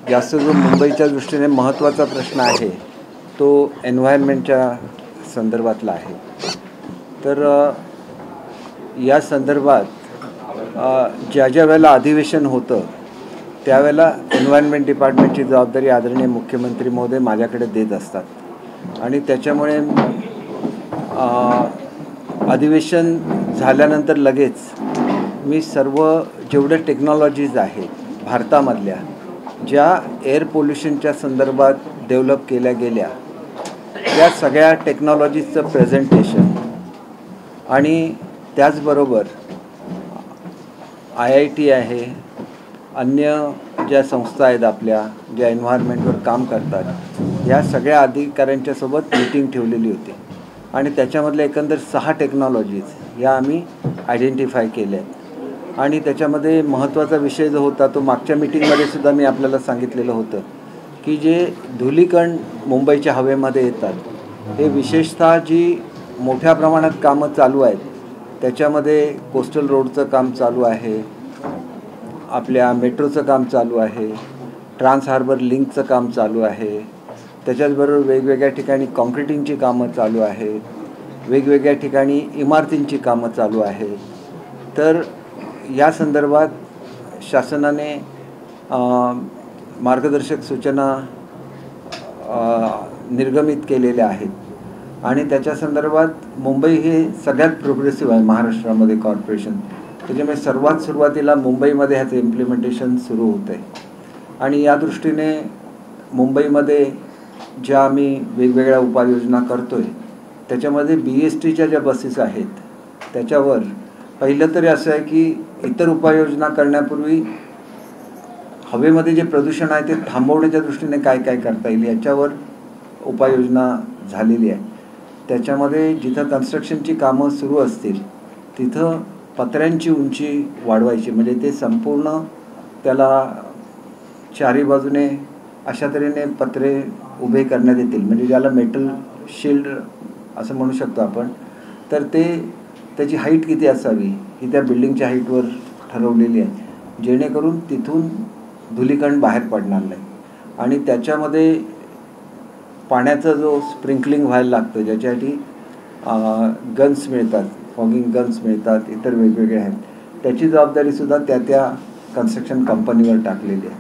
जास्त जो मुंबईच्या दृष्टीने महत्त्वाचा प्रश्न आहे तो एन्व्हायरमेंटच्या संदर्भातला आहे. तर या संदर्भात ज्या ज्या वेळेला अधिवेशन होतं त्यावेळेला एन्व्हायरमेंट डिपार्टमेंटची जबाबदारी आदरणीय मुख्यमंत्री महोदय माझ्याकडे देत असतात आणि त्याच्यामुळे अधिवेशन झाल्यानंतर लगेच मी सर्व जेवढे टेक्नॉलॉजीज आहेत भारतामधल्या ज्या एअर पोल्युशनच्या संदर्भात डेव्हलप केल्या गेल्या त्या सगळ्या टेक्नॉलॉजीजचं प्रेझेंटेशन आणि त्याचबरोबर IIT आहे, अन्य ज्या संस्था आहेत आपल्या ज्या एन्व्हायरमेंटवर काम करतात या सगळ्या अधिकाऱ्यांच्यासोबत मीटिंग ठेवलेली होती आणि त्याच्यामधल्या एकंदर 6 टेक्नॉलॉजीज या आम्ही आयडेंटिफाय केल्या आहेत. आणि त्याच्यामध्ये महत्त्वाचा विषय जो होता तो मागच्या मीटिंगमध्ये सुद्धा मी आपल्याला सांगितलेलं होतं की जे धूलिकण मुंबईच्या हवेमध्ये येतात हे विशेषतः जी मोठ्या प्रमाणात कामं चालू आहेत त्याच्यामध्ये कोस्टल रोडचं काम चालू आहे, आपल्या मेट्रोचं काम चालू आहे, ट्रान्स हार्बर लिंकचं काम चालू आहे, त्याच्याचबरोबर वेगवेगळ्या ठिकाणी कॉन्क्रिटिंगची कामं चालू आहेत, वेगवेगळ्या ठिकाणी इमारतींची कामं चालू आहेत. तर या संदर्भात शासनाने मार्गदर्शक सूचना निर्गमित केलेल्या आहेत आणि त्याच्या संदर्भात मुंबई हे सगळ्यात प्रोग्रेसिव्ह आहे महाराष्ट्रामध्ये कॉर्पोरेशन. त्याच्यामुळे सर्वात सुरुवातीला मुंबईमध्ये ह्याचं इम्प्लिमेंटेशन सुरू होतं आहे आणि या दृष्टीने मुंबईमध्ये ज्या आम्ही वेगवेगळ्या उपाययोजना करतो आहे त्याच्यामध्ये BSTच्या ज्या बसेस आहेत त्याच्यावर पहिलं तरी असं आहे की इतर उपाययोजना करण्यापूर्वी हवेमध्ये जे प्रदूषण आहे ते थांबवण्याच्या दृष्टीने काय काय करता येईल याच्यावर उपाययोजना झालेली आहे. त्याच्यामध्ये जिथं कन्स्ट्रक्शनची कामं सुरू असतील तिथं पत्र्यांची उंची वाढवायची, म्हणजे ते संपूर्ण त्याला चारी बाजूने अशा तऱ्हेने पत्रे उभे करण्यात येतील, म्हणजे ज्याला मेटल शील्ड असं म्हणू शकतो आपण. तर त्याची हाईट किती असावी ही त्या बिल्डिंगच्या हाईटवर ठरवलेली आहे जेणेकरून तिथून धुलीकण बाहेर पडणार नाही. आणि त्याच्यामध्ये पाण्याचा जो स्प्रिंकलिंग व्हायला लागतं ज्याच्यासाठी गन्स मिळतात, फॉगिंग गन्स मिळतात, इतर वेगवेगळे आहेत, त्याची जबाबदारीसुद्धा त्या कन्स्ट्रक्शन कंपनीवर टाकलेली आहे.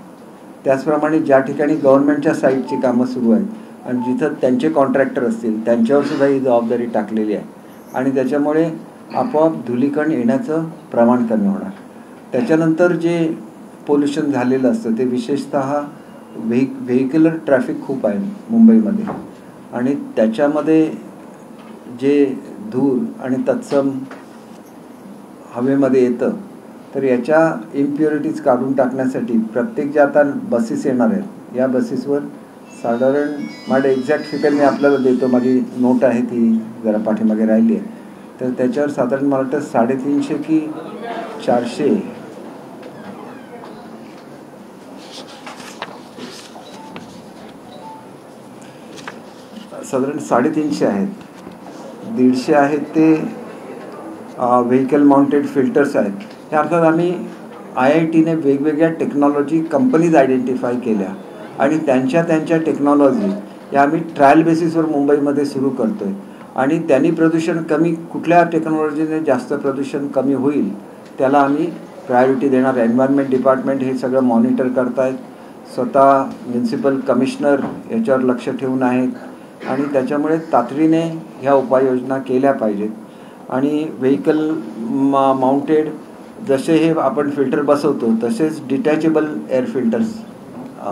त्याचप्रमाणे ज्या ठिकाणी गव्हर्नमेंटच्या साईटची कामं सुरू आहेत आणि जिथं त्यांचे कॉन्ट्रॅक्टर असतील त्यांच्यावरसुद्धा ही जबाबदारी टाकलेली आहे आणि त्याच्यामुळे आपोआप धुलीकण येण्याचं प्रमाण कमी होणार. त्याच्यानंतर जे पोल्युशन झालेलं असतं ते विशेषतः व्हेकलर ट्रॅफिक खूप आहे मुंबईमध्ये आणि त्याच्यामध्ये जे धूर आणि तत्सम हवेमध्ये येतं तर याच्या इम्प्युरिटीज काढून टाकण्यासाठी प्रत्येक ज्या आता बसेस येणार आहेत या बसेसवर साधारण माझे एक्झॅक्ट फिगर मी आपल्याला देतो, माझी नोट आहे ती जरा पाठीमागे राहिली आहे. तर त्याच्यावर साधारण मला वाटतं 350 की 400 साधारण 350 आहेत, 150 आहेत ते व्हेकल माउंटेड फिल्टर्स आहेत. त्या अर्थात आम्ही IITने वेगवेगळ्या टेक्नॉलॉजी कंपनीज आयडेंटिफाय केल्या आणि त्यांच्या टेक्नॉलॉजी या आम्ही ट्रायल बेसिसवर मुंबईमध्ये सुरू करतो आहे आणि त्यांनी प्रदूषण कमी, कुठल्या टेक्नॉलॉजीने जास्त प्रदूषण कमी होईल त्याला आम्ही प्रायोरिटी देणार. एन्व्हायरमेंट डिपार्टमेंट हे सगळं मॉनिटर करतायत, स्वतः म्युन्सिपल कमिशनर याच्यावर लक्ष ठेवून आहेत आणि त्याच्यामुळे तातडीने ह्या उपाययोजना केल्या पाहिजेत. आणि व्हेकल माउंटेड जसे हे आपण फिल्टर बसवतो तसेच डिटॅचेबल एअर फिल्टर्स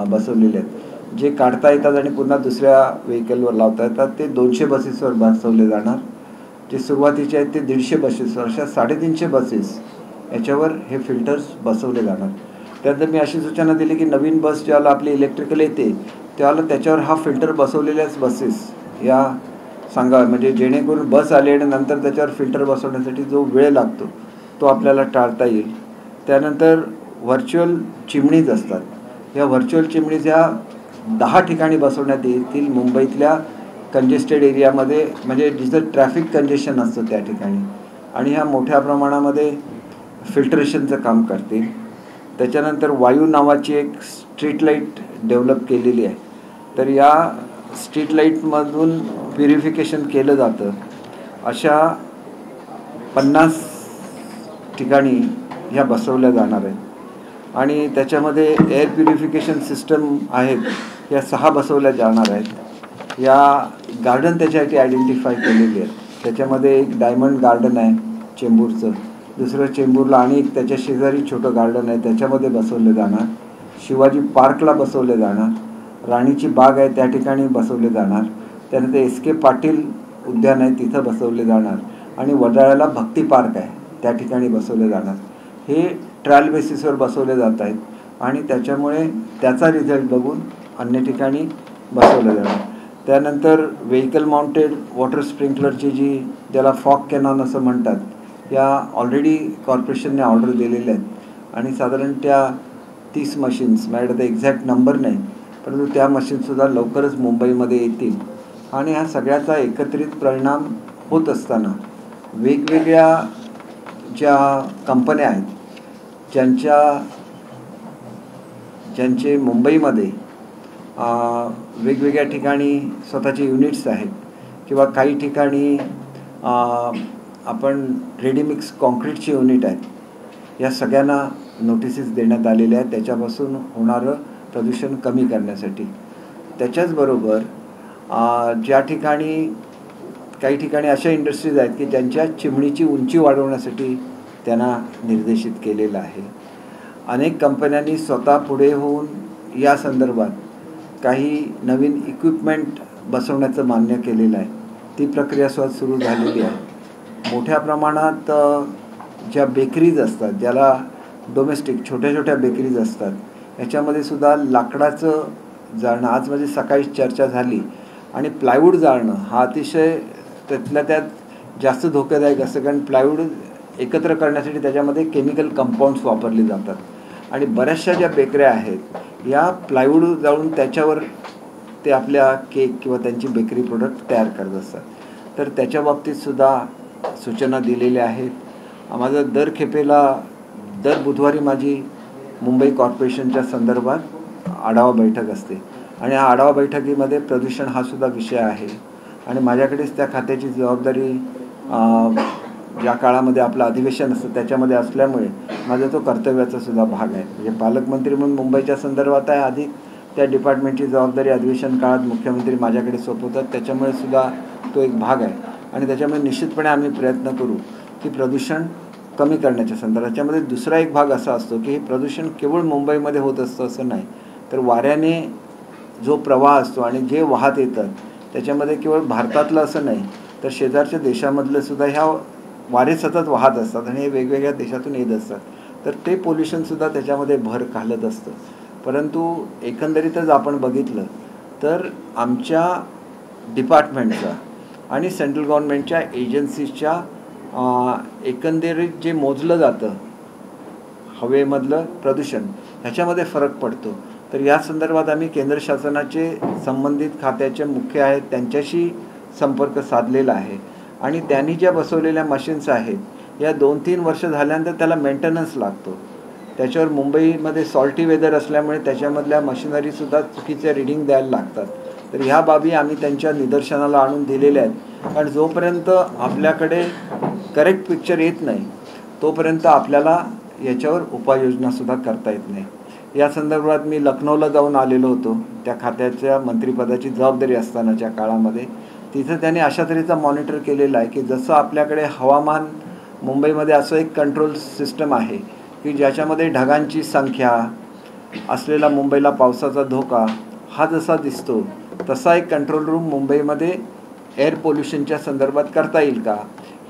बसवलेले आहेत जे काढता येतात आणि पुन्हा दुसऱ्या व्हेकलवर लावता येतात. ते 200 बसेसवर बसवले जाणार. जे सुरुवातीचे आहेत ते 150 बसेसवर, अशा 350 बसेस याच्यावर हे फिल्टर्स बसवले जाणार. त्यानंतर मी अशी सूचना दिली की नवीन बस ज्याला आपली इलेक्ट्रिकल येते त्याला त्याच्यावर हा फिल्टर बसवलेल्याच बसेस या सांगाव्या, म्हणजे जेणेकरून बस आली आणि नंतर त्याच्यावर फिल्टर बसवण्यासाठी जो वेळ लागतो तो आपल्याला टाळता येईल. त्यानंतर व्हर्च्युअल चिमणीज असतात, या व्हर्च्युअल चिमणीज ह्या 10 ठिकाणी बसवण्यात येतील मुंबईतल्या कंजेस्टेड एरियामध्ये, म्हणजे जिथं ट्रॅफिक कंजेशन असतं त्या ठिकाणी, आणि ह्या मोठ्या प्रमाणामध्ये फिल्ट्रेशनचं काम करतील. त्याच्यानंतर वायू नावाची एक स्ट्रीट लाईट डेव्हलप केलेली आहे. तर या स्ट्रीट लाईटमधून प्युरिफिकेशन केलं जातं. अशा 50 ठिकाणी ह्या बसवल्या जाणार आहेत आणि त्याच्यामध्ये एअर प्युरिफिकेशन सिस्टम आहेत या 6 बसवल्या जाणार आहेत. या गार्डन त्याच्यासाठी आयडेंटिफाय केलेली आहेत. त्याच्यामध्ये एक डायमंड गार्डन आहे चेंबूरचं, दुसरं चेंबूरला आणि एक त्याच्या शेजारी छोटं गार्डन आहे त्याच्यामध्ये बसवले जाणार. शिवाजी पार्कला बसवले जाणार. राणीची बाग आहे त्या ठिकाणी बसवले जाणार. त्यानंतर SK पाटील उद्यान आहे तिथं बसवले जाणार आणि वडाळ्याला भक्ती पार्क आहे त्या ठिकाणी बसवले जाणार. हे ट्रायल बेसिसवर बसवले जात आहेत आणि त्याच्यामुळे त्याचा रिझल्ट बघून अन्य ठिकाणी बसवलं जाणार. त्यानंतर व्हेकल माउंटेड वॉटर स्प्रिंकलरची जी ज्याला फॉग कॅनॉन असं म्हणतात, या ऑलरेडी कॉर्पोरेशनने ऑर्डर दिलेल्या आहेत आणि साधारण त्या 30 मशीन्स, माझ्याकडे तर एक्झॅक्ट नंबर नाही, परंतु त्या मशीनसुद्धा लवकरच मुंबईमध्ये येतील. आणि ह्या सगळ्याचा एकत्रित परिणाम होत असताना वेगवेगळ्या ज्या कंपन्या आहेत ज्यांचे मुंबईमध्ये वेगवेगळ्या ठिकाणी स्वतःचे युनिट्स आहेत किंवा काही ठिकाणी आपण रेडीमिक्स कॉन्क्रीटचे युनिट आहेत, या सगळ्यांना नोटिसेस देण्यात आलेल्या आहेत त्याच्यापासून होणारं प्रदूषण कमी करण्यासाठी. त्याच्याचबरोबर ज्या ठिकाणी काही ठिकाणी अशा इंडस्ट्रीज आहेत की ज्यांच्या चिमणीची उंची वाढवण्यासाठी त्यांना निर्देशित केलेलं आहे. अनेक कंपन्यांनी स्वतः पुढे होऊन या संदर्भात काही नवीन इक्विपमेंट बसवण्याचं मान्य केलेलं आहे. ती प्रक्रिया सुरू झालेली आहे. मोठ्या प्रमाणात ज्या बेकरीज असतात, ज्याला डोमेस्टिक छोट्या छोट्या बेकरीज असतात, याच्यामध्ये सुद्धा लाकडाचं जाळणं, आज माझी सकाळी चर्चा झाली, आणि प्लायवूड जाळणं हा अतिशय त्यातल्या त्यात जास्त धोकादायक असतं. कारण प्लायवूड एकत्र करण्यासाठी त्याच्यामध्ये केमिकल कंपाऊंड्स वापरले जातात आणि बऱ्याचशा ज्या बेकऱ्या आहेत या प्लायवूड जाळून त्याच्यावर ते आपल्या केक किंवा त्यांची बेकरी प्रोडक्ट तयार करत असतात. तर त्याच्या बाबतीतसुद्धा सूचना दिलेल्या आहेत. माझं दर बुधवारी माझी मुंबई कॉर्पोरेशनच्या संदर्भात आढावा बैठक असते आणि या आढावा बैठकीमध्ये प्रदूषण हा सुद्धा विषय आहे आणि माझ्याकडेच त्या खात्याची जबाबदारी ज्या काळामध्ये आपलं अधिवेशन असतं त्याच्यामध्ये असल्यामुळे माझा तो कर्तव्याचा सुद्धा भाग आहे. म्हणजे पालकमंत्री म्हणून मुंबईच्या संदर्भात आहे, अधिक त्या डिपार्टमेंटची जबाबदारी अधिवेशन काळात मुख्यमंत्री माझ्याकडे सोपवतात, त्याच्यामुळे सुद्धा तो एक भाग आहे आणि त्याच्यामुळे निश्चितपणे आम्ही प्रयत्न करू की प्रदूषण कमी करण्याच्या संदर्भात. त्याच्यामध्ये दुसरा एक भाग असा असतो की हे प्रदूषण केवळ मुंबईमध्ये होत असतं असं नाही, तर वाऱ्याने जो प्रवाह असतो आणि जे वाहत येतात त्याच्यामध्ये केवळ भारतातलं असं नाही तर शेजारच्या देशामधलं सुद्धा ह्या वारे सतत वाहत असतात आणि हे वेगवेगळ्या देशातून येत असतात, तर ते पोल्युशनसुद्धा त्याच्यामध्ये भर घालत असतं. परंतु एकंदरीतच आपण बघितलं तर आमच्या डिपार्टमेंटचा आणि सेंट्रल गव्हर्नमेंटच्या एजन्सीजच्या एकंदरीत जे मोजलं जातं हवेमधलं प्रदूषण ह्याच्यामध्ये फरक पडतो. तर या संदर्भात आम्ही केंद्र शासनाचे संबंधित खात्याचे मुख्य आहेत त्यांच्याशी संपर्क साधलेला आहे आणि त्यांनी ज्या बसवलेल्या मशीन्स आहेत या 2-3 वर्ष झाल्यानंतर त्याला मेंटेनन्स लागतो. त्याच्यावर मुंबईमध्ये सॉल्टी वेदर असल्यामुळे त्याच्यामधल्या मशिनरीसुद्धा चुकीचे रीडिंग द्यायला लागतात. तर ह्या बाबी आम्ही त्यांच्या निदर्शनाला आणून दिलेल्या आहेत. कारण जोपर्यंत आपल्याकडे करेक्ट पिक्चर येत नाही तोपर्यंत आपल्याला याच्यावर उपाययोजनासुद्धा करता येत नाही. या संदर्भात मी लखनौला जाऊन आलेलो होतो त्या खात्याच्या मंत्रिपदाची जबाबदारी असतानाच्या काळामध्ये. तिथं त्याने अशा तऱ्हेचा मॉनिटर केलेला आहे की जसं आपल्याकडे हवामान मुंबईमध्ये असं एक कंट्रोल सिस्टम आहे की ज्याच्यामध्ये ढगांची संख्या असलेला मुंबईला पावसाचा धोका हा जसा दिसतो तसा एक कंट्रोल रूम मुंबईमध्ये एअर पोल्युशनच्या संदर्भात करता येईल का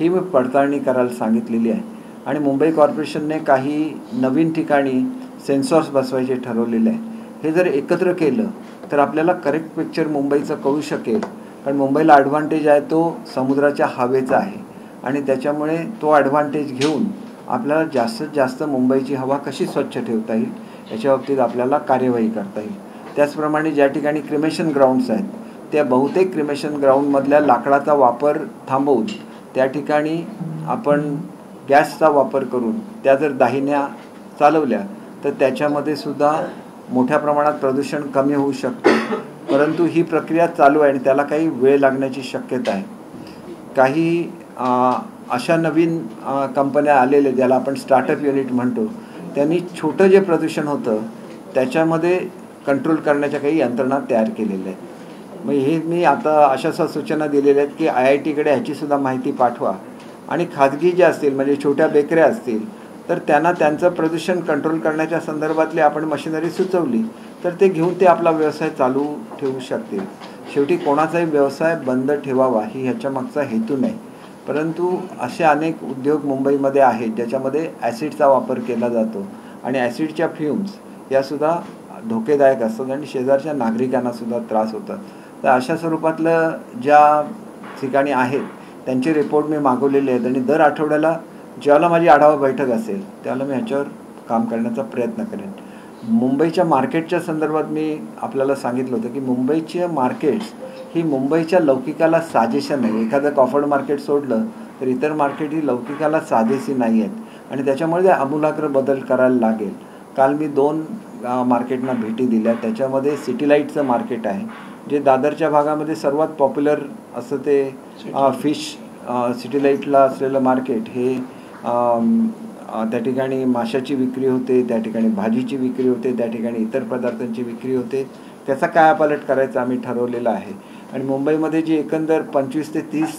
ही मी पडताळणी करायला सांगितलेली आहे. आणि मुंबई कॉर्पोरेशनने काही नवीन ठिकाणी सेन्सॉर्स बसवायचे ठरवलेले आहे. हे जर एकत्र केलं तर आपल्याला करेक्ट पिक्चर मुंबईचं कळू शकेल. कारण मुंबईला ॲडव्हान्टेज आहे तो समुद्राच्या हवेचा आहे आणि त्याच्यामुळे तो ॲडव्हान्टेज घेऊन आपल्याला जास्तीत जास्त मुंबईची हवा कशी स्वच्छ ठेवता येईल याच्या बाबतीत आपल्याला कार्यवाही करता येईल. त्याचप्रमाणे ज्या ठिकाणी क्रिमेशन ग्राउंड्स आहेत त्या बहुतेक क्रिमेशन ग्राउंडमधल्या लाकडाचा वापर थांबवून त्या ठिकाणी आपण गॅसचा वापर करून त्या जर दाहिन्या चालवल्या तर त्याच्यामध्ये सुद्धा मोठ्या प्रमाणात प्रदूषण कमी होऊ शकतं, परंतु ही प्रक्रिया चालू आहे आणि त्याला काही वेळ लागण्याची शक्यता आहे. काही अशा नवीन कंपन्या आलेल्या ज्याला आपण स्टार्टअप युनिट म्हणतो, त्यांनी छोटं जे प्रदूषण होतं त्याच्यामध्ये कंट्रोल करण्याच्या काही यंत्रणा तयार केलेल्या आहेत. मग हे मी आता अशा सूचना दिलेल्या आहेत की IITकडे ह्याचीसुद्धा माहिती पाठवा आणि खाजगी जे असतील म्हणजे छोट्या बेकऱ्या असतील तर त्यांना त्यांचं प्रदूषण कंट्रोल करण्याच्या संदर्भातली आपण मशिनरी सुचवली तर ते घेऊन ते आपला व्यवसाय चालू ठेवू शकतील. शेवटी कोणाचाही व्यवसाय बंद ठेवावा ही ह्याच्यामागचा हेतू नाही, परंतु असे अनेक उद्योग मुंबईमध्ये आहेत ज्याच्यामध्ये ॲसिडचा वापर केला जातो आणि ॲसिडच्या फ्युम्स यासुद्धा धोकेदायक असतात आणि शेजारच्या नागरिकांनासुद्धा त्रास होतात. तर अशा स्वरूपातलं ज्या ठिकाणी आहेत त्यांचे रिपोर्ट मी मागवलेले आहेत आणि दर आठवड्याला ज्यावेळेला माझी आढावा बैठक असेल त्यावेळेला मी ह्याच्यावर काम करण्याचा प्रयत्न करेन. मुंबईच्या मार्केटच्या संदर्भात मी आपल्याला सांगितलं होतं की मुंबईची मार्केट्स ही मुंबईच्या लौकिकाला साजेशा नाही. एखादं कॉफर्ड मार्केट सोडलं तर इतर मार्केट ही लौकिकाला साजेशी नाही आहेत आणि त्याच्यामुळे आमूलाग्र बदल करायला लागेल. काल मी 2 मार्केटना भेटी दिल्या. त्याच्यामध्ये सिटीलाईटचं मार्केट आहे जे दादरच्या भागामध्ये सर्वात पॉप्युलर असं ते फिश सिटीलाईटला असलेलं मार्केट हे त्या ठिकाणी माशाची विक्री होते, त्या ठिकाणी भाजीची विक्री होते, त्या ठिकाणी इतर पदार्थांची विक्री होते. त्याचा कायापालट करायचा आम्ही ठरवलेलं आहे आणि मुंबईमध्ये जी एकंदर 25 ते 30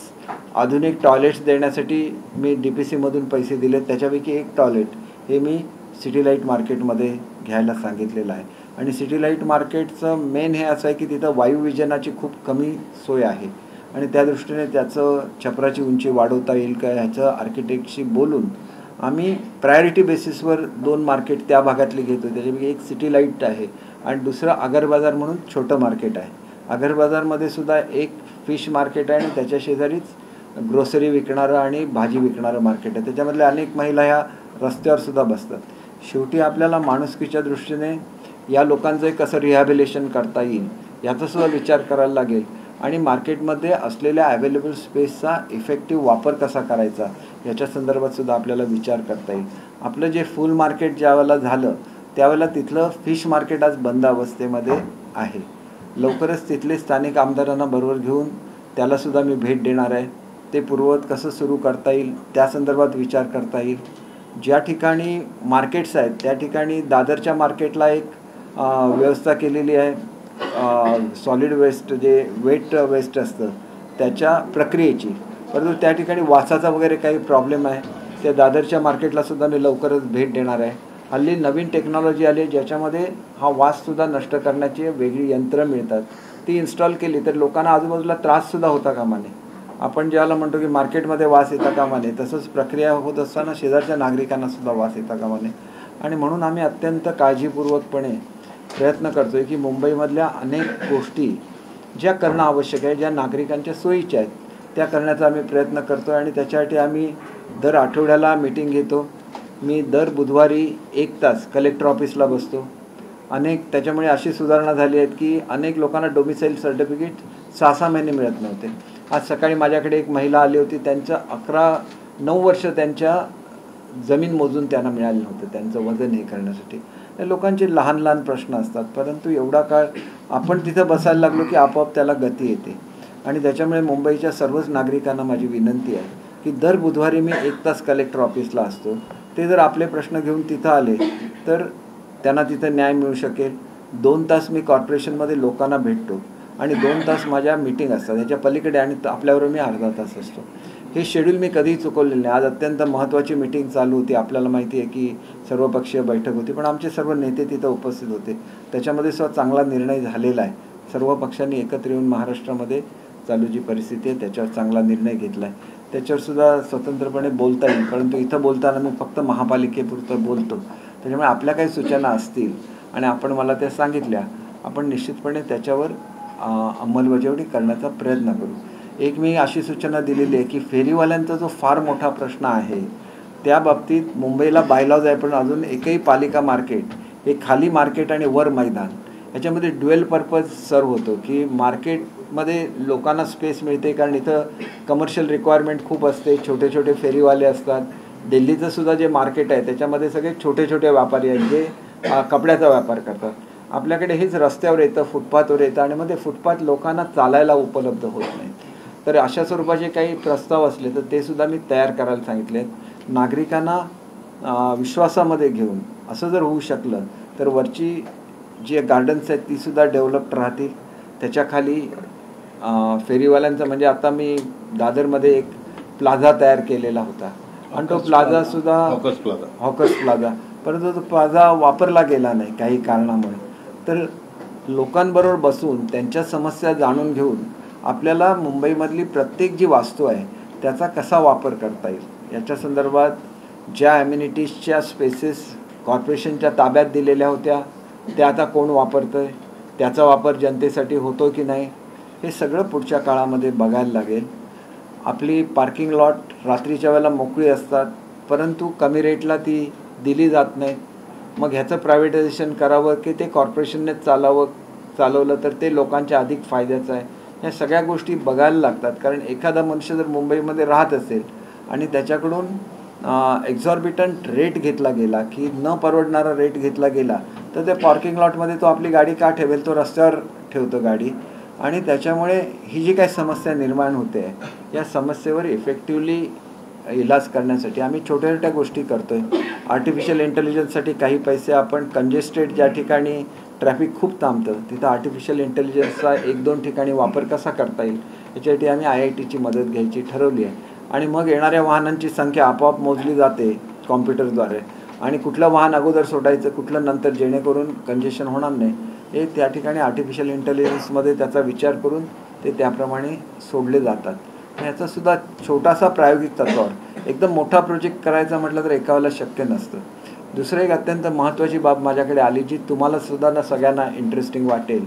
आधुनिक टॉयलेट्स देण्यासाठी मी DPCमधून पैसे दिले त्याच्यापैकी एक टॉयलेट हे मी सिटीलाईट मार्केटमध्ये घ्यायला सांगितलेलं आहे. आणि सिटीलाईट मार्केटचं मेन हे असं आहे की तिथं वायुविजनाची खूप कमी सोय आहे आणि त्या दृष्टीने त्याचं छपराची उंची वाढवता येईल का ह्याचं आर्किटेक्टशी बोलून आम्ही प्रायोरिटी बेसिसवर 2 मार्केट त्या भागातली घेतो. त्याच्यापैकी एक सिटीलाईट आहे आणि दुसरं आगर बाजार म्हणून छोटं मार्केट आहे. आगर बाजारमध्ये सुद्धा एक फिश मार्केट आहे आणि त्याच्या शेजारीच ग्रोसरी विकणारं आणि भाजी विकणारं मार्केट आहे. त्याच्यामधले अनेक महिला ह्या रस्त्यावर सुद्धा बसतात. शेवटी आपल्याला माणुसकीच्या दृष्टीने या लोकांचं कसं रिहॅबिलिटेशन करता येईल याचासुद्धा विचार करायला लागेल आणि मार्केटमध्ये असलेल्या अवेलेबल स्पेसचा इफेक्टिव्ह वापर कसा करायचा याच्या संदर्भातसुद्धा आपल्याला विचार करता येईल. आपलं जे फुल मार्केट ज्यावेळेला झालं त्यावेळेला तिथलं फिश मार्केट आज बंद अवस्थेमध्ये आहे. लवकरच तिथले स्थानिक आमदारांना बरोबर घेऊन त्यालासुद्धा मी भेट देणार आहे. ते पूर्ववत कसं सुरू करता येईल त्या संदर्भात विचार करता येईल. ज्या ठिकाणी मार्केट्स आहेत त्या ठिकाणी दादरच्या मार्केटला एक व्यवस्था केलेली आहे सॉलिड वेस्ट जे वेट वेस्ट असतं त्याच्या प्रक्रियेची, परंतु त्या ठिकाणी वासाचा वगैरे काही प्रॉब्लेम आहे. त्या दादरच्या मार्केटलासुद्धा मी लवकरच भेट देणार आहे. हल्ली नवीन टेक्नॉलॉजी आली ज्याच्यामध्ये हा वाससुद्धा नष्ट करण्याची वेगळी यंत्रं मिळतात. ती इन्स्टॉल केली तर लोकांना आजूबाजूला त्राससुद्धा होता कामा नये. आपण ज्याला म्हणतो की मार्केटमध्ये वास येता कामा नये तसंच प्रक्रिया होत असताना शेजारच्या नागरिकांनासुद्धा वास येता कामा नये आणि म्हणून आम्ही अत्यंत काळजीपूर्वकपणे प्रयत्न करतो आहे की मुंबईमधल्या अनेक गोष्टी ज्या करणं आवश्यक आहे ज्या नागरिकांच्या सोयीच्या आहेत त्या करण्याचा आम्ही प्रयत्न करतो आहे आणि त्याच्यासाठी आम्ही दर आठवड्याला मीटिंग घेतो. मी दर बुधवारी 1 तास कलेक्टर ऑफिसला बसतो. त्याच्यामुळे अशी सुधारणा झाली आहेत की अनेक लोकांना डोमिसाईल सर्टिफिकेट 6-6 महिने मिळत नव्हते. आज सकाळी माझ्याकडे एक महिला आली होती, त्यांचं 9 वर्ष त्यांच्या जमीन मोजून त्यांना मिळालं नव्हतं त्यांचं वजन हे करण्यासाठी. लोकांचे लहान लहान प्रश्न असतात, परंतु एवढा काळ आपण तिथं बसायला लागलो की आपोआप त्याला गती येते आणि त्याच्यामुळे मुंबईच्या सर्वच नागरिकांना माझी विनंती आहे की दर बुधवारी मी 1 तास कलेक्टर ऑफिसला असतो. ते जर आपले प्रश्न घेऊन तिथं आले तर त्यांना तिथं न्याय मिळू शकेल. 2 तास मी कॉर्पोरेशनमध्ये लोकांना भेटतो आणि 2 तास माझ्या मीटिंग असतात. ह्याच्या पलीकडे आणि आपल्याबरोबर मी अर्धा तास असतो. हे शेड्यूल मी कधीही चुकवलेलं नाही. आज अत्यंत महत्त्वाची मीटिंग चालू होती. आपल्याला माहिती आहे की सर्वपक्षीय बैठक होती, पण आमचे सर्व नेते तिथं उपस्थित होते. त्याच्यामध्ये सुद्धा चांगला निर्णय झालेला आहे. सर्व पक्षांनी एकत्र येऊन महाराष्ट्रामध्ये चालू जी परिस्थिती आहे त्याच्यावर चांगला निर्णय घेतला आहे. त्याच्यावरसुद्धा स्वतंत्रपणे बोलता येईल, परंतु इथं बोलताना मी फक्त महापालिकेपुरतं बोलतो. त्याच्यामुळे आपल्या काही सूचना असतील आणि आपण मला त्या सांगितल्या, आपण निश्चितपणे त्याच्यावर अंमलबजावणी करण्याचा प्रयत्न करू. एक मी अशी सूचना दिलेली आहे की फेरीवाल्यांचा जो फार मोठा प्रश्न आहे त्या बाबतीत मुंबईला बायलॉज आहे, पण अजून एकही पालिका मार्केट हे खाली मार्केट आणि वर मैदान याच्यामध्ये ड्युएल पर्पज सर्व होतो की मार्केटमध्ये लोकांना स्पेस मिळते कारण इथं कमर्शियल रिक्वायरमेंट खूप असते. छोटे छोटे फेरीवाले असतात. दिल्लीचं सुद्धा जे मार्केट आहे त्याच्यामध्ये सगळे छोटे छोटे व्यापारी आहेत जे कपड्याचा व्यापार करतात आपल्याकडे हेच रस्त्यावर येतं, फुटपाथवर येतं आणि मग ते फुटपाथ लोकांना चालायला उपलब्ध होत नाही. तर अशा स्वरूपाचे काही प्रस्ताव असले तर ते सुद्धा मी तयार करायला सांगितले. नागरिकांना विश्वासामध्ये घेऊन असं जर होऊ शकलं तर वरची जी गार्डन्स आहेत तीसुद्धा डेव्हलप्ड राहतील. त्याच्याखाली फेरीवाल्यांचा म्हणजे आता मी दादरमध्ये एक प्लाझा तयार केलेला होता आणि तो प्लाझासुद्धा हॉकर्स प्लाझा, परंतु तो प्लाझा वापरला गेला नाही काही कारणामुळे. तर लोकांबरोबर बसून त्यांच्या समस्या जाणून घेऊन आपल्याला मुंबईमधली प्रत्येक जी वास्तू आहे त्याचा कसा वापर करता येईल याच्या संदर्भात ज्या ॲम्युनिटीजच्या स्पेसेस कॉर्पोरेशनच्या ताब्यात दिलेल्या होत्या त्या आता कोण वापरतं आहे, त्याचा वापर जनतेसाठी होतो की नाही, हे सगळं पुढच्या काळामध्ये बघायला लागेल. आपली पार्किंग लॉट रात्रीच्या वेळेला मोकळी असतात परंतु कमी रेटला ती दिली जात नाही. मग ह्याचं प्रायव्हेटायझेशन करावं की ते कॉर्पोरेशननेच चालवलं तर ते लोकांच्या अधिक फायद्याचं आहे. ह्या सगळ्या गोष्टी बघायला लागतात. कारण एखादा मनुष्य जर मुंबईमध्ये राहत असेल आणि त्याच्याकडून एक्झॉर्बिटंट रेट घेतला गेला की न परवडणारा रेट घेतला गेला तर त्या पार्किंग लॉटमध्ये तो आपली गाडी का ठेवेल, तो रस्त्यावर ठेवतो गाडी. आणि त्याच्यामुळे ही जी काही समस्या निर्माण होते या समस्येवर इफेक्टिव्हली इलाज करण्यासाठी आम्ही छोट्या छोट्या गोष्टी करतो आहे. आर्टिफिशियल इंटेलिजन्ससाठी काही पैसे आपण कंजेस्टेड ज्या ठिकाणी ट्रॅफिक खूप थांबतं तिथं आर्टिफिशियल इंटेलिजन्सचा 1-2 ठिकाणी वापर कसा करता येईल याच्यासाठी आम्ही IITची मदत घ्यायची ठरवली आहे. आणि मग येणाऱ्या वाहनांची संख्या आपोआप मोजली जाते कॉम्प्युटरद्वारे आणि कुठलं वाहन अगोदर सोडायचं कुठलं नंतर जेणेकरून कंजेशन होणार नाही हे त्या ठिकाणी आर्टिफिशियल इंटेलिजन्समध्ये त्याचा विचार करून ते त्याप्रमाणे सोडले जातात. ह्याचासुद्धा छोटासा प्रायोगिक तत्वावर एकदम मोठा प्रोजेक्ट करायचा म्हटलं तर एकावेळेला शक्य नसतं. दुसरं एक अत्यंत महत्त्वाची बाब माझ्याकडे आली जी तुम्हाला सुद्धा ना सगळ्यांना इंटरेस्टिंग वाटेल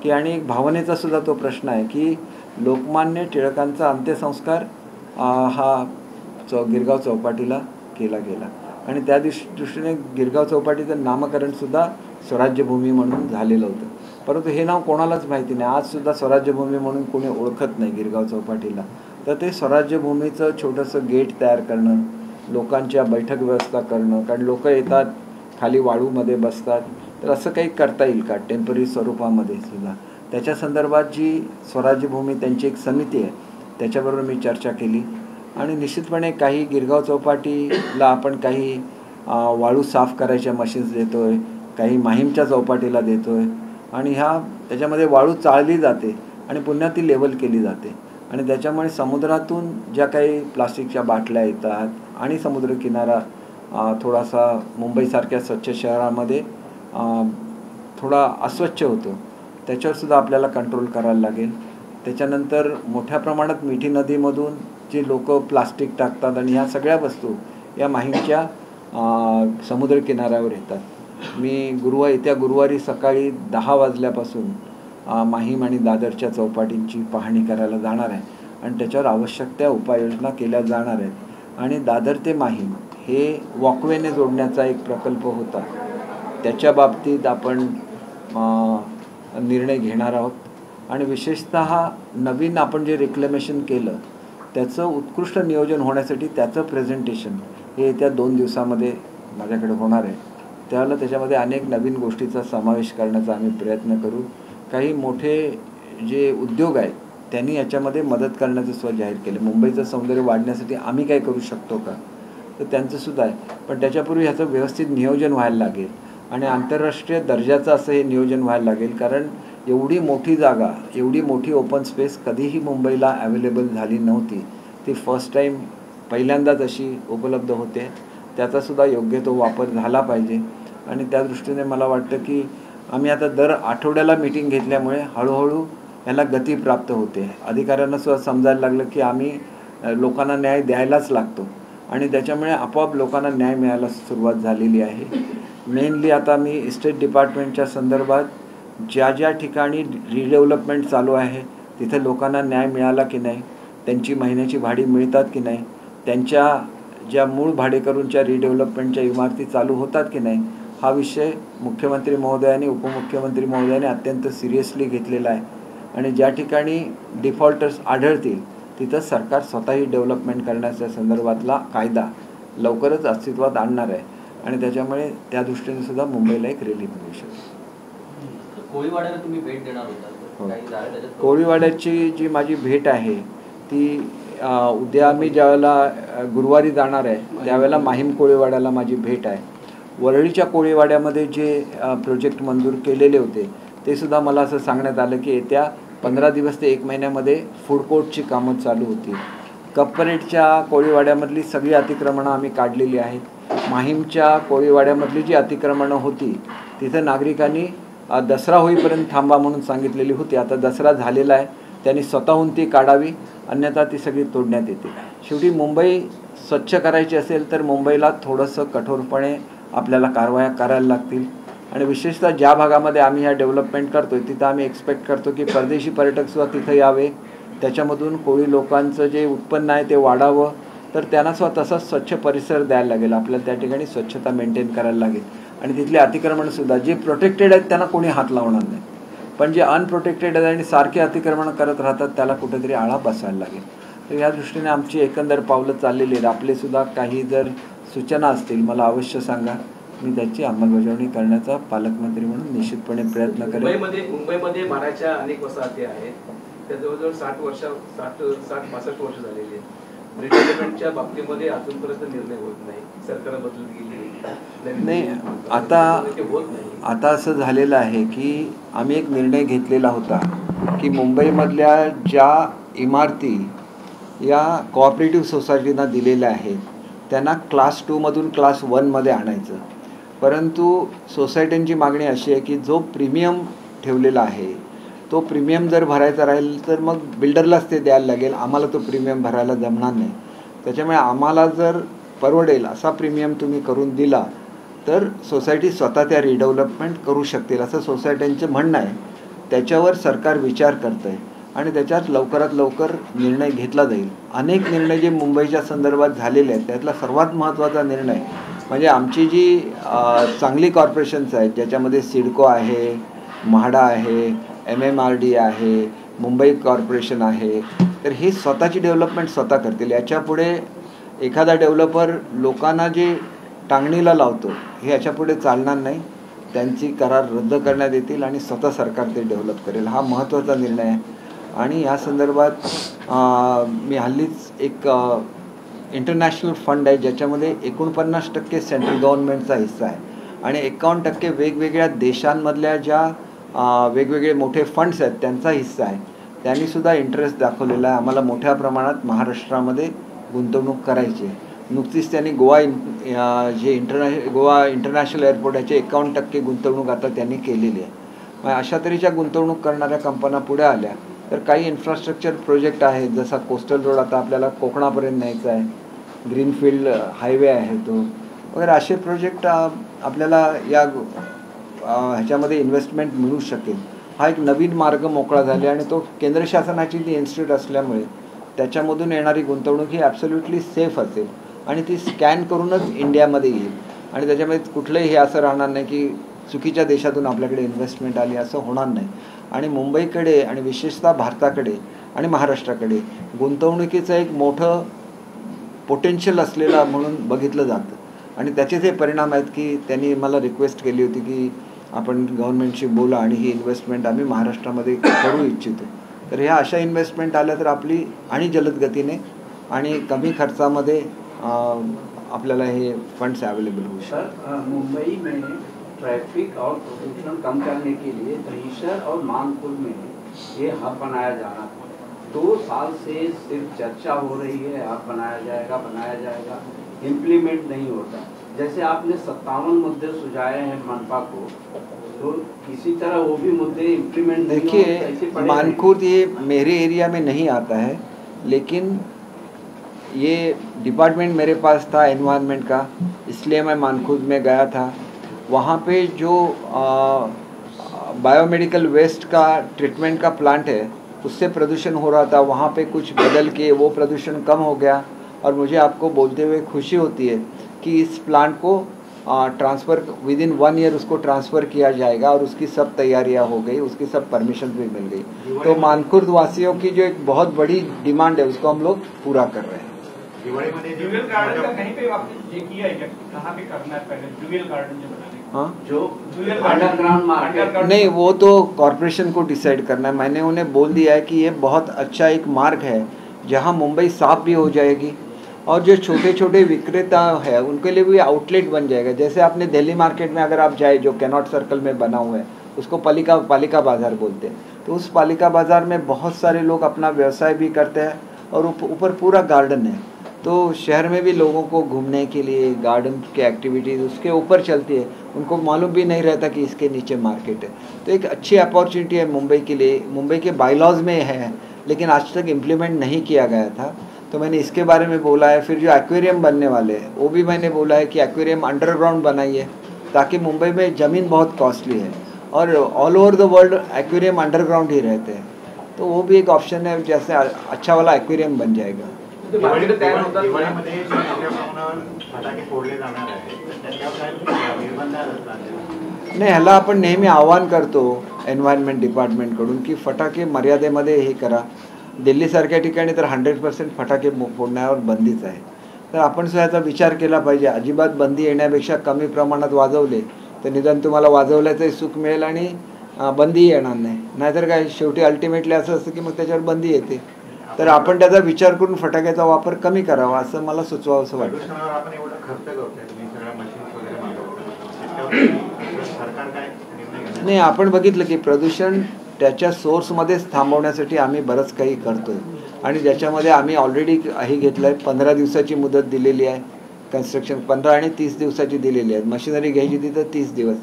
की आणि एक भावनेचा सुद्धा तो प्रश्न आहे की लोकमान्य टिळकांचा अंत्यसंस्कार हा गिरगाव चौपाटीला केला गेला आणि त्या दृष्टीने गिरगाव चौपाटीचं नामकरणसुद्धा स्वराज्यभूमी म्हणून झालेलं होतं. परंतु हे नाव कोणालाच माहिती नाही. आजसुद्धा स्वराज्यभूमी म्हणून कोणी ओळखत नाही गिरगाव चौपाटीला. तर ते स्वराज्यभूमीचं छोटंसं गेट तयार करणं, लोकांच्या बैठक व्यवस्था करणं, कारण लोक येतात खाली वाळूमध्ये बसतात, तर असं काही करता येईल का टेम्पररी स्वरूपामध्ये सुद्धा. त्याच्या संदर्भात जी स्वराज्यभूमी त्यांची एक समिती आहे त्याच्याबरोबर मी चर्चा केली आणि निश्चितपणे काही गिरगाव चौपाटीला आपण काही वाळू साफ करायच्या मशीन्स देतो आहे, काही माहीमच्या चौपाटीला देतो आहे आणि त्याच्यामध्ये वाळू चाळली जाते आणि पुन्हा ती लेवल केली जाते आणि त्याच्यामुळे समुद्रातून ज्या काही प्लास्टिकच्या बाटल्या येतात आणि समुद्रकिनारा थोडासा मुंबईसारख्या स्वच्छ शहरामध्ये थोडा अस्वच्छ होतो, त्याच्यावरसुद्धा आपल्याला कंट्रोल करायला लागेल. त्याच्यानंतर मोठ्या प्रमाणात मिठी नदीमधून जे लोक प्लास्टिक टाकतात आणि ह्या सगळ्या वस्तू या माहीमच्या समुद्रकिनाऱ्यावर येतात. मी येत्या गुरुवारी सकाळी 10 वाजल्यापासून माहीम आणि दादरच्या चौपाटींची पाहणी करायला जाणार आहे आणि त्याच्यावर आवश्यक त्या उपाययोजना केल्या जाणार आहेत. आणि दादर ते माहीम हे वॉकवेने जोडण्याचा एक प्रकल्प होता, त्याच्या बाबतीत आपण निर्णय घेणार आहोत आणि विशेषतः नवीन आपण जे रिक्लेमेशन केलं त्याचं उत्कृष्ट नियोजन होण्यासाठी त्याचं प्रेझेंटेशन हे येत्या 2 दिवसामध्ये माझ्याकडे होणार आहे. त्यावेळेला त्याच्यामध्ये अनेक नवीन गोष्टीचा समावेश करण्याचा आम्ही प्रयत्न करू. काही मोठे जे उद्योग आहेत त्यांनी याच्यामध्ये मदत करण्याचं सुद्धा जाहीर केलं. मुंबईचं सौंदर्य वाढण्यासाठी आम्ही काय करू शकतो का, तर त्यांचंसुद्धा आहे. पण त्याच्यापूर्वी ह्याचं व्यवस्थित नियोजन व्हायला लागेल आणि आंतरराष्ट्रीय दर्जाचं असं हे नियोजन व्हायला लागेल. कारण एवढी मोठी जागा, एवढी मोठी ओपन स्पेस कधीही मुंबईला अवेलेबल झाली नव्हती. ती फर्स्ट टाईम पहिल्यांदाच अशी उपलब्ध होते. त्याचासुद्धा योग्य तो वापर झाला पाहिजे आणि त्या दृष्टीने मला वाटतं की आम्ही आता दर आठवड्याला मीटिंग घेतल्यामुळे हळूहळू याला गती प्राप्त होते. अधिकाऱ्यांना सुद्धा समजायला लागलं की आम्ही लोकांना न्याय द्यायलाच लागतो आणि त्याच्यामुळे आपोआप लोकांना न्याय मिळायला सुरुवात झालेली आहे. मेनली आता मी इस्टेट डिपार्टमेंटच्या संदर्भात ज्या ज्या ठिकाणी रिडेव्हलपमेंट चालू आहे तिथे लोकांना न्याय मिळाला की नाही, त्यांची महिन्याची भाडी मिळतात की नाही, त्यांच्या ज्या मूळ भाडेकरूंच्या रिडेव्हलपमेंटच्या इमारती चालू होतात की नाही, हा विषय मुख्यमंत्री महोदयांनी उपमुख्यमंत्री महोदयांनी अत्यंत सिरियसली घेतलेला आहे आणि ज्या ठिकाणी डिफॉल्टर्स आढळतील तिथं सरकार स्वतःही डेव्हलपमेंट करण्याच्या संदर्भातला कायदा लवकरच अस्तित्वात आणणार आहे आणि त्याच्यामुळे त्या दृष्टीने सुद्धा मुंबईला एक रिलीफ मिळू शकते. कोळीवाड्याला तुम्ही भेट देणार होता, काही झालं त्याच्यात? कोळीवाड्याची जी माझी भेट आहे ती उद्या मी ज्यावेळेला गुरुवारी जाणार आहे त्यावेळेला माहीम कोळीवाड्याला माझी भेट आहे. वरळीच्या कोळीवाड्यामध्ये जे प्रोजेक्ट मंजूर केलेले होते ते सुद्धा मला असं सांगण्यात आलं की येत्या 15 दिवस ते 1 महिन्यामध्ये फूड कोर्टची कामं चालू होती. कप्परेटच्या कोळीवाड्यामधली सगळी अतिक्रमणं आम्ही काढलेली आहेत. माहीमच्या कोळीवाड्यामधली जी अतिक्रमणं होती तिथं नागरिकांनी दसरा होईपर्यंत थांबा म्हणून सांगितलेली होती. आता दसरा झालेला आहे, त्यांनी स्वतःहून ती काढावी, अन्यथा ती सगळी तोडण्यात येते. शेवटी मुंबई स्वच्छ करायची असेल तर मुंबईला थोडंसं कठोरपणे आपल्याला कारवाया करायला लागतील. आणि विशेषतः ज्या भागामध्ये आम्ही ह्या डेव्हलपमेंट करतो आहे तिथं आम्ही एक्सपेक्ट करतो की परदेशी पर्यटकसुद्धा तिथं यावे, त्याच्यामधून कोळी लोकांचं जे उत्पन्न आहे ते वाढावं, तर त्यांना सुद्धा तसाच स्वच्छ परिसर द्यायला लागेल. आपल्याला त्या ठिकाणी स्वच्छता मेंटेन करायला लागेल. आणि तिथले अतिक्रमणसुद्धा जे प्रोटेक्टेड आहेत त्यांना कोणी हात लावणार नाही, पण जे अनप्रोटेक्टेड आहेत आणि सारखे अतिक्रमण करत राहतात त्याला कुठेतरी आळा बसायला लागेल. तर या दृष्टीने आमची एकंदर पावलं चाललेली आहेत. आपलेसुद्धा काही जर सूचना असतील मला अवश्य सांगा, मी त्याची अंमलबजावणी करण्याचा पालकमंत्री म्हणून निश्चितपणे प्रयत्न करेन. मुंबईमध्ये माराच्या अनेक वसाहती आहेत, त्या जवळजवळ 60-65 वर्ष झालेली आहेत. रिडेव्हलपमेंटच्या बाबतीमध्ये अजूनपर्यंत निर्णय होत नाही, सरकार बदलत गेली नाही. आता असं झालेलं आहे की आम्ही एक निर्णय घेतलेला होता की मुंबईमधल्या ज्या इमारती या कोऑपरेटिव्ह सोसायटींना दिलेल्या आहेत त्यांना क्लास 2 मधून क्लास 1 मध्ये आणायचं. परंतु सोसायट्यांची मागणी अशी आहे की जो प्रीमियम ठेवलेला आहे तो प्रीमियम जर भरायचा राहील तर मग बिल्डरलाच ते द्यायला लागेल, आम्हाला तो प्रीमियम भरायला जमणार नाही. त्याच्यामुळे आम्हाला जर परवडेल असा प्रीमियम तुम्ही करून दिला तर सोसायटी स्वतः त्या रिडेव्हलपमेंट करू शकतील असं सोसायट्यांचं म्हणणं आहे. त्याच्यावर सरकार विचार करतं आहे आणि त्याच्यात लवकरात लवकर निर्णय घेतला जाईल. अनेक निर्णय जे मुंबईच्या संदर्भात झालेले आहेत त्यातला सर्वात महत्त्वाचा निर्णय म्हणजे आमची जी चांगली कॉर्पोरेशन्स आहेत ज्याच्यामध्ये सिडको आहे, म्हाडा आहे, MMRD आहे, मुंबई कॉर्पोरेशन आहे, तर हे स्वतःची डेव्हलपमेंट स्वतः करतील. याच्यापुढे एखादा डेव्हलपर लोकांना जे टांगणीला लावतो हे याच्यापुढे चालणार नाही. त्यांची करार रद्द करण्यात येतील आणि स्वतः सरकार ते डेव्हलप करेल. हा महत्त्वाचा निर्णय आहे. आणि या संदर्भात मी हल्लीच एक इंटरनॅशनल फंड आहे ज्याच्यामध्ये 49% सेंट्रल गव्हर्नमेंटचा हिस्सा आहे आणि 51% वेगवेगळ्या देशांमधल्या ज्या वेगवेगळे मोठे फंड्स आहेत त्यांचा हिस्सा आहे. त्यांनीसुद्धा इंटरेस्ट दाखवलेला आहे. आम्हाला मोठ्या प्रमाणात महाराष्ट्रामध्ये गुंतवणूक करायची आहे. नुकतीच त्यांनी गोवा इंटरनॅशनल एअरपोर्ट याचे 51% गुंतवणूक आता त्यांनी केलेली आहे. मग अशा तऱ्हेच्या गुंतवणूक करणाऱ्या कंपन्या पुढे आल्या तर काही इन्फ्रास्ट्रक्चर प्रोजेक्ट आहेत जसा कोस्टल रोड आता आपल्याला कोकणापर्यंत न्यायचा आहे, ग्रीनफील्ड हायवे आहे तो वगैरे, असे प्रोजेक्ट आपल्याला या ह्याच्यामध्ये इन्व्हेस्टमेंट मिळू शकेल. हा एक नवीन मार्ग मोकळा झाला आणि तो केंद्र शासनाची ती इन्स्टिट्यूट असल्यामुळे त्याच्यामधून येणारी गुंतवणूक ही ॲब्सोल्युटली सेफ असेल आणि ती स्कॅन करूनच इंडियामध्ये येईल आणि त्याच्यामध्ये कुठलंही हे असं राहणार नाही की चुकीच्या देशातून आपल्याकडे इन्व्हेस्टमेंट आली, असं होणार नाही. आणि मुंबईकडे आणि विशेषतः भारताकडे आणि महाराष्ट्राकडे गुंतवणुकीचं एक मोठं पोटेन्शियल असलेला म्हणून बघितलं जातं आणि त्याचे जे परिणाम आहेत की त्यांनी मला रिक्वेस्ट केली होती की आपण गव्हर्नमेंटशी बोला आणि ही इन्व्हेस्टमेंट आम्ही महाराष्ट्रामध्ये करू इच्छितो. तर ह्या अशा इन्व्हेस्टमेंट आल्या तर आपली आणि जलद गतीने आणि कमी खर्चामध्ये आपल्याला हे फंड्स अवेलेबल होऊ शकतात. मुंबई में ट्रैफिक और प्रदूषण कम करने के लिए दहीसर और मानपुर में ये हब बनाया जाना था. 2 साल से सिर्फ चर्चा हो रही है, हब बनाया जाएगा, इम्प्लीमेंट नहीं होता. जैसे आपने 57 मुद्दे सुझाए हैं मनपा को, तो किसी तरह वो भी मुद्दे इम्प्लीमेंट नहीं होते. देखिए मानखुर्द ये मेरे एरिया में नहीं आता है, लेकिन ये डिपार्टमेंट मेरे पास था एनवायरनमेंट का, इसलिए मैं मानखुर्द में गया था. वहाँ पे जो बायोमेडिकल वेस्ट का ट्रीटमेंट का प्लांट है उससे प्रदूषण हो रहा था, वहाँ पे कुछ बदल के वो प्रदूषण कम हो गया. और मुझे आपको बोलते हुए खुशी होती है कि इस प्लांट को ट्रांसफ़र विदिन 1 ईयर उसको ट्रांसफ़र किया जाएगा और उसकी सब तैयारियां हो गई, उसकी सब परमिशन भी मिल गई. तो मानखुर्द वासियों की जो एक बहुत बड़ी डिमांड है उसको हम लोग पूरा कर रहे हैं. ड्यूयल गार्डन का कहीं पे आपने ये किया है क्या, कहाँ पे करना है पहले ड्यूयल गार्डन जो बनाने हाँ जो अंडरग्राउंड मार्केट, नहीं, वो तो कॉरपोरेशन को डिसाइड करना है। मैंने उन्हें बोल दिया है कि ये बहुत अच्छा एक मार्ग है जहाँ मुंबई साफ भी हो जाएगी और जो छोटे छोटे विक्रेता है उनके लिए भी आउटलेट बन जाएगा। जैसे आपने दिल्ली मार्केट में अगर आप जाए, जो कैनॉट सर्कल में बना हुआ है, उसको पालिका बाज़ार बोलते हैं, तो उस पालिका बाज़ार में बहुत सारे लोग अपना व्यवसाय भी करते हैं और ऊपर पूरा गार्डन है। तो शहर में भी लोगों को घूमने के लिए गार्डन की एक्टिविटीज़ उसके ऊपर चलती है, उनको मालूम भी नहीं रहता कि इसके नीचे मार्केट है। तो एक अच्छी अपॉर्चुनिटी है मुंबई के लिए। मुंबई के बाईलॉज में है लेकिन आज तक इम्प्लीमेंट नहीं किया गया था, तो मैंने इसके बारे में बोला है। फिर जो एक्वेरियम बनने वाले हैं वो भी मैंने बोला है कि एक्वेरियम अंडरग्राउंड बनाइए, ताकि मुंबई में ज़मीन बहुत कॉस्टली है और all over the world aquarium underground ही रहते हैं, तो वो भी एक ऑप्शन है। जैसे अच्छा वाला एक्वेरियम बन जाएगा। मार्केट तयार होतात का? दिवाळीमध्ये जे मोठ्या प्रमाणावर फटाके फोडले जाणार आहेत तर त्यावर निर्बंध असतात. नाही, ह्याला आपण नेहमी आवाहन करतो एन्व्हायरमेंट डिपार्टमेंटकडून की फटाके मर्यादेमध्ये हे करा. दिल्लीसारख्या ठिकाणी तर 100% फटाके फोडण्यावर बंदीच आहे. तर आपण सुद्धा याचा विचार केला पाहिजे. अजिबात बंदी येण्यापेक्षा कमी प्रमाणात वाजवले तर निदान तुम्हाला वाजवल्याचंही सुख मिळेल आणि बंदी येणार नाही. नाहीतर काय, शेवटी अल्टिमेटली असं असतं की मग त्याच्यावर बंदी येते. तर आपण त्याचा विचार करून फटाक्याचा वापर कमी करावा असं मला सुचवावंसं वाटतं. प्रदूषणावर आपण एवढा खर्च करतोय, तुम्ही सगळ्या मशीन्स वगैरे मागवताय, त्याच्यावर सरकार काय निर्णय घेणार? नाही, आपण बघितलं की प्रदूषण त्याच्या सोर्समध्येच थांबवण्यासाठी आम्ही बरंच काही करतो आहे आणि ज्याच्यामध्ये आम्ही ऑलरेडी हे घेतलं आहे. 15 दिवसाची मुदत दिलेली आहे कन्स्ट्रक्शन, 15 आणि 30 दिवसाची दिलेली आहे. मशिनरी घ्यायची तिथं 30 दिवस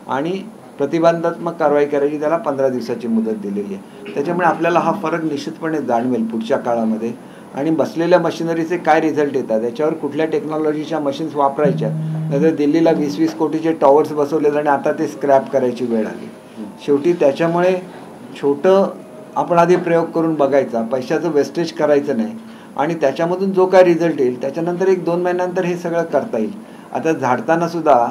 आणि प्रतिबंधात्मक कारवाई करायची त्याला 15 दिवसाची मुदत दिलेली आहे. त्याच्यामुळे आपल्याला हा फरक निश्चितपणे जाणवेल पुढच्या काळामध्ये. आणि बसलेल्या मशिनरीचे काय रिझल्ट येतात, याच्यावर कुठल्या टेक्नॉलॉजीच्या मशीन्स वापरायच्या. नाहीतर दिल्लीला 20-20 कोटीचे टॉवर्स बसवले आणि आता ते स्क्रॅप करायची वेळ आली. शेवटी त्याच्यामुळे छोटं आपण आधी प्रयोग करून बघायचा, पैशाचं वेस्टेज करायचं नाही आणि त्याच्यामधून जो काय रिझल्ट येईल त्याच्यानंतर 1-2 महिन्यानंतर हे सगळं करता येईल. आता झाडताना सुद्धा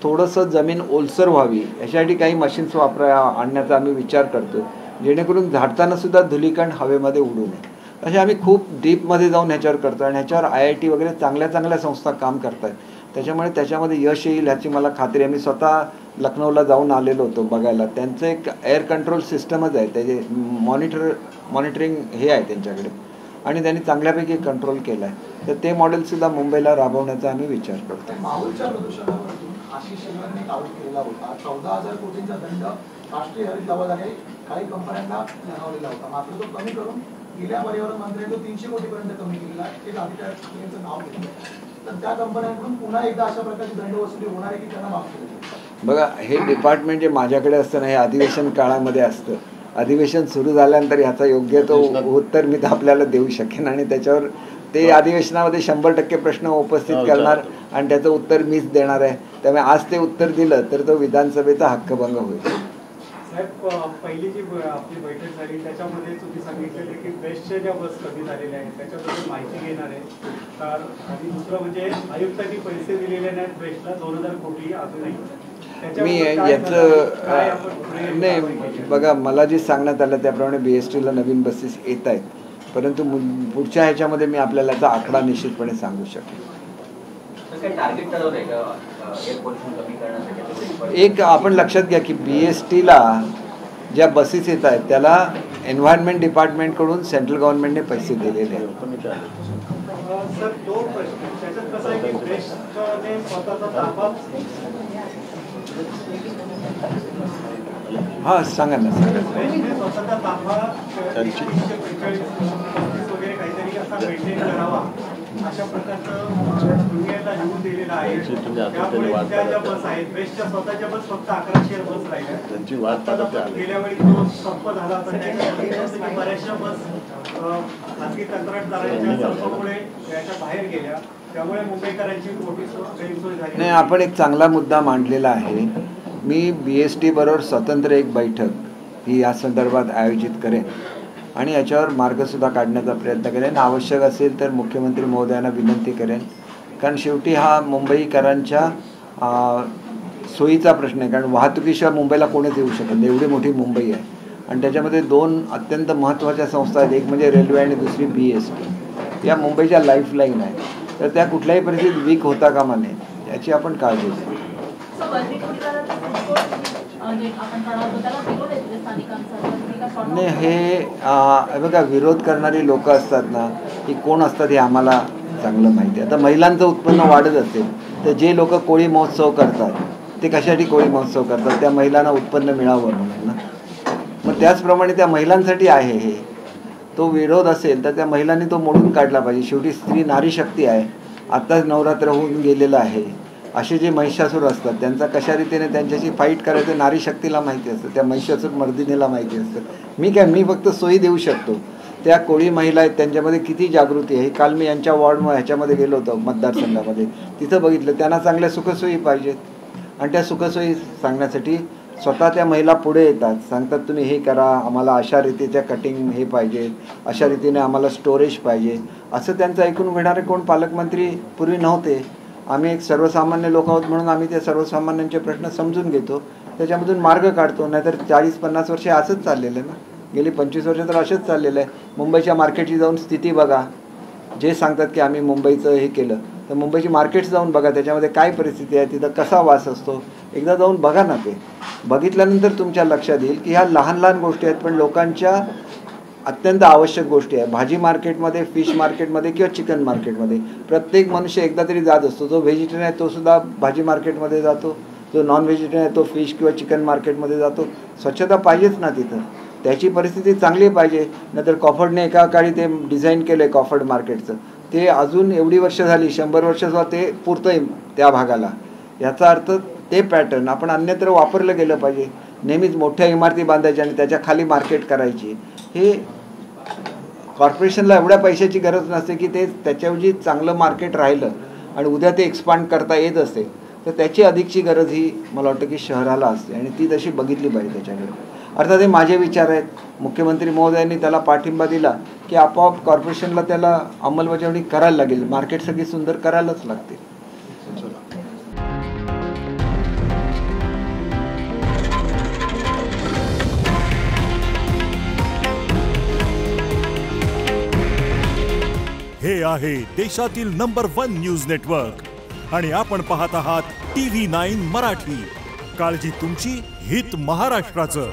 थोडंसं जमीन ओलसर व्हावी यासाठी काही मशीन्स आणण्याचा आम्ही विचार करतो, जेणेकरून झाडताना सुद्धा धुलीकण हवेमध्ये उडू नये. असे आम्ही खूप डीपमध्ये जाऊन ह्याच्यावर करतो आणि ह्याच्यावर IIT वगैरे चांगल्या संस्था काम करत आहेत. त्याच्यामुळे त्याच्यामध्ये यश येईल ह्याची मला खात्री आहे. मी स्वतः लखनौला जाऊन आलेलो होतो बघायला. त्यांचं एक एअर कंट्रोल सिस्टमच आहे, त्याचे मॉनिटरिंग हे आहे त्यांच्याकडे आणि त्यांनी चांगल्यापैकी कंट्रोल केलं आहे. तर ते मॉडेलसुद्धा मुंबईला राबवण्याचा आम्ही विचार करतो. माहूलच्या प्रदूषणावरती आशिष शेलारांनी दावा केलेला होता. 14,000 कोटींचा दंड राष्ट्रीय हरित आयोगाने काही कंपन्यांना ठरवलेला होता. मात्र तो कमी करून गेल्या पर्यावरण मंत्र्यांनी 300 कोटीपर्यंत कमी केलेला. एक अधिकाऱ्यांचं नाव घेतलं तर त्या कंपन्यांकडून पुन्हा एकदा अशा प्रकारची दंड वसुली होणार आहे की त्यांना माफ केलं? बघा, हे डिपार्टमेंट जे माझ्याकडे असतं ना, हे अधिवेशन काळामध्ये असतं. अधिवेशन सुरू झाल्यानंतर ह्याचा योग्य तो उत्तर मी तर आपल्याला देऊ शकेन आणि त्याच्यावर ते अधिवेशनामध्ये 100% प्रश्न उपस्थित करणार आणि त्याचं उत्तर मीच देणार आहे. त्यामुळे आज ते उत्तर दिलं तर तो विधानसभेचा हक्कभंग होईल. साहेब, पहिली जी आपली बैठक झाली त्याच्यामध्ये तुम्ही सांगितलेले की बेस्टच्या ज्या बस कमी झालेल्या आहेत त्याच्याबद्दल माहिती घेणार आहे. तर आणि दुसरं म्हणजे आयुक्तांनी पैसे दिलेले नाहीत बेस्टला 2,000 कोटी अजूनही. मी याचं नाही, बघा, मला जे सांगण्यात आलं त्याप्रमाणे BSTला नवीन बसेस येत आहेत, परंतु पुढच्या ह्याच्यामध्ये मी आपल्याला याचा आकडा निश्चितपणे सांगू शकेन. एक आपण लक्षात घ्या की BSTला ज्या बसेस येत आहेत त्याला एन्व्हायरमेंट डिपार्टमेंटकडून सेंट्रल गव्हर्नमेंटने पैसे दिलेले आहेत. सर, तो प्रश्न त्याच्यात कसं आहे की बेस्टने स्वतःचा ताबा. हां, सांगा ना. स्वतःचा ताबा 345 वगैरे काहीतरी असा मेंटेन करावा अशा प्रकारचं दुनियेला लिहून दिलेलं आहे. त्यामुळे त्या ज्या बस आहेत बेस्टच्या स्वतःच्या बस फक्त 1100 बस राहिल्या. त्यांची वाट गेल्या वेळी तो संप झाला होता त्याच्यामध्ये बऱ्याचशा बस खाजगी कंत्राटदारांच्या संपामुळे याच्या बाहेर गेल्या. त्यामुळे मुंबईकरांची मोठी गैरसोय झाली. नाही, आपण एक चांगला मुद्दा मांडलेला आहे. मी BST बरोबर स्वतंत्र एक बैठक ही या संदर्भात आयोजित करेन आणि याच्यावर मार्गसुद्धा काढण्याचा प्रयत्न करेन. आवश्यक असेल तर मुख्यमंत्री महोदयांना विनंती करेन, कारण शेवटी हा मुंबईकरांच्या सोयीचा प्रश्न आहे. कारण वाहतुकीशिवाय मुंबईला कोणीच येऊ शकत नाही, एवढी मोठी मुंबई आहे आणि त्याच्यामध्ये 2 अत्यंत महत्त्वाच्या संस्था आहेत. एक म्हणजे रेल्वे आणि दुसरी BST. या मुंबईच्या लाईफलाईन आहे, तर त्या कुठल्याही परिस्थितीत वीक होता कामा नये याची आपण काळजी घ्या. नाही हे बघा, विरोध करणारी लोक असतात ना, ही कोण असतात हे आम्हाला चांगलं माहिती आहे. आता महिलांचं उत्पन्न वाढत असेल तर जे लोक कोळी महोत्सव करतात ते कशासाठी कोळी महोत्सव करतात? त्या महिलांना उत्पन्न मिळावं म्हणून ना. मग त्याचप्रमाणे त्या महिलांसाठी आहे हे. तो विरोध असेल तर त्या महिलांनी तो मोडून काढला पाहिजे. शेवटी स्त्री नारी शक्ती आहे. आत्ताच नवरात्र होऊन गेलेलं आहे. असे जे महिषासूर असतात त्यांचा कशा रीतीने त्यांच्याशी फाईट करायचं नारी शक्तीला माहिती असतं, त्या महिषासूर मर्दिनीला माहिती असतं. मी फक्त सोयी देऊ शकतो. त्या कोळी महिला आहेत त्यांच्यामध्ये किती जागृती आहे. काल मी यांच्या ह्याच्यामध्ये गेलो होतो मतदारसंघामध्ये, तिथं बघितलं त्यांना चांगल्या सुखसोयी पाहिजेत. आणि त्या सुखसोयी सांगण्यासाठी स्वतः त्या महिला पुढे येतात, सांगतात तुम्ही हे करा, आम्हाला अशा रीतीच्या कटिंग हे पाहिजे, अशा रीतीने आम्हाला स्टोरेज पाहिजे. असं त्यांचं ऐकून घेणारे कोण पालकमंत्री पूर्वी नव्हते. आम्ही एक सर्वसामान्य लोक आहोत म्हणून आम्ही त्या सर्वसामान्यांचे प्रश्न समजून घेतो, त्याच्यामधून मार्ग काढतो. नाहीतर 40-50 वर्षे असंच चाललेलं आहे ना, गेली 25 वर्ष तर असंच चाललेलं आहे. मुंबईच्या मार्केटची जाऊन स्थिती बघा. जे सांगतात की आम्ही मुंबईचं हे केलं, तर मुंबईची मार्केट जाऊन बघा, त्याच्यामध्ये काय परिस्थिती आहे, तिथं कसा वास असतो, एकदा जाऊन बघा ना. ते बघितल्यानंतर तुमच्या लक्षात येईल की ह्या लहान लहान गोष्टी आहेत पण लोकांच्या अत्यंत आवश्यक गोष्टी आहेत. भाजी मार्केटमध्ये, फिश मार्केटमध्ये किंवा चिकन मार्केटमध्ये प्रत्येक मनुष्य एकदा तरी जात असतो. जो व्हेजिटेरियन आहे तो सुद्धा भाजी मार्केटमध्ये जातो, जो नॉन व्हेजिटेरियन आहे तो फिश किंवा चिकन मार्केटमध्ये जातो. स्वच्छता पाहिजेच ना तिथं, त्याची परिस्थिती चांगली पाहिजे. नाहीतर कॉफर्डने एका काळी ते डिझाईन केलं आहे कॉफर्ड मार्केटचं, ते अजून एवढी वर्ष झाली, 100 वर्षाचा ते पुरतं आहे त्या भागाला. याचा अर्थ ते पॅटर्न आपण अन्यत्र वापरलं गेलं पाहिजे. नेहमीच मोठ्या इमारती बांधायच्या आणि त्याच्या खाली मार्केट करायची, हे कॉर्पोरेशनला एवढ्या पैशाची गरज नसते की ते त्याच्याऐवजी चांगलं मार्केट राहिलं आणि उद्या ते एक्सपांड करता येत असेल तर त्याची अधिकची गरज ही मला वाटतं की शहराला असते आणि ती तशी बघितली पाहिजे त्याच्याकडे. अर्थात हे माझे विचार आहेत. मुख्यमंत्री महोदयांनी त्याला पाठिंबा दिला की आपोआप कॉर्पोरेशनला त्याला अंमलबजावणी करायला लागेल. मार्केट सगळी सुंदर करायलाच लागते. हे आहे देशातील नंबर 1 न्यूज नेटवर्क आणि आपण पाहत आहात TV9 मराठी. काळजी तुमची, हित महाराष्ट्राचं.